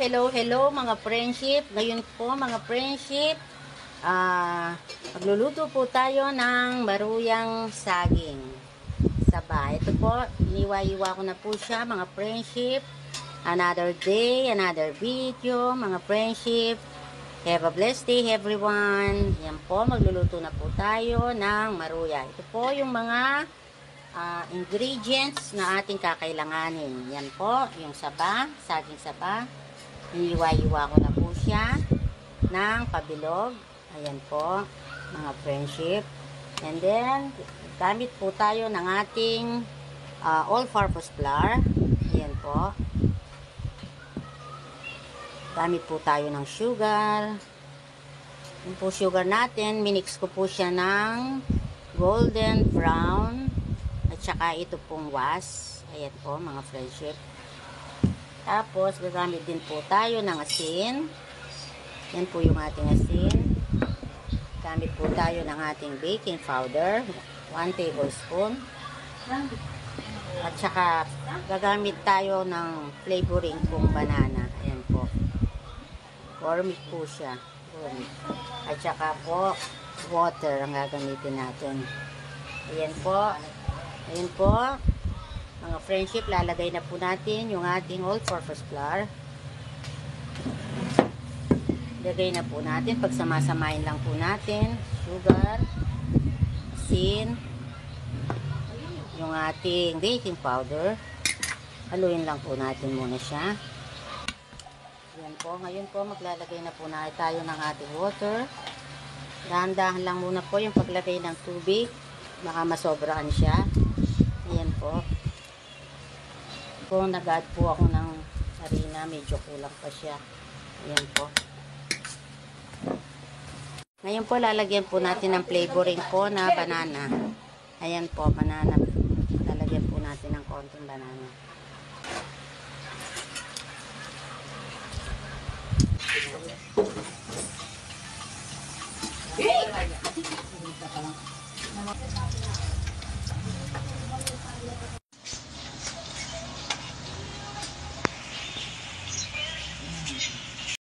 hello mga friendship. Ngayon po mga friendship, magluluto po tayo ng maruyang saging saba. Ito po, iniwa-iwa ko na po siya mga friendship. Another day, another video mga friendship. Have a blessed day everyone. Yan po, magluluto na po tayo ng maruya. Ito po yung mga ingredients na ating kakailanganin. Yan po, yung saba, saging saba. Iniwa-iwa ko na po siya ng pabilog. Ayan po, mga friendship. And then, gamit po tayo ng ating all-purpose flour. Ayan po. Gamit po tayo ng sugar. Yung po sugar natin, minix ko po siya ng golden brown. At saka ito pong was. Ayan po, mga friendship. Tapos, gagamit din po tayo ng asin. Yan po yung ating asin. Gamit po tayo ng ating baking powder. 1 tablespoon. At saka, gagamit tayo ng flavoring pong banana. Ayan po. Warmit po siya. Warmit. At saka po, water ang gagamitin natin. Ayan po. Ayan po. Mga friendship, lalagay na po natin yung ating all-purpose flour. Lagay na po natin. Pagsamasamahin lang po natin. Sugar, asin, yung ating baking powder. Haluin lang po natin muna siya. Yan po. Ngayon po, maglalagay na po na tayo ng ating water. Dahan-dahan lang muna po yung paglagay ng tubig. Baka masobraan siya. Ayan po. Kung nag-add po ako ng harina, medyo kulang pa siya. Ayan po. Ngayon po, lalagyan po natin ng flavoring po na banana. Ayan po, banana. Lalagyan po natin ng konting banana.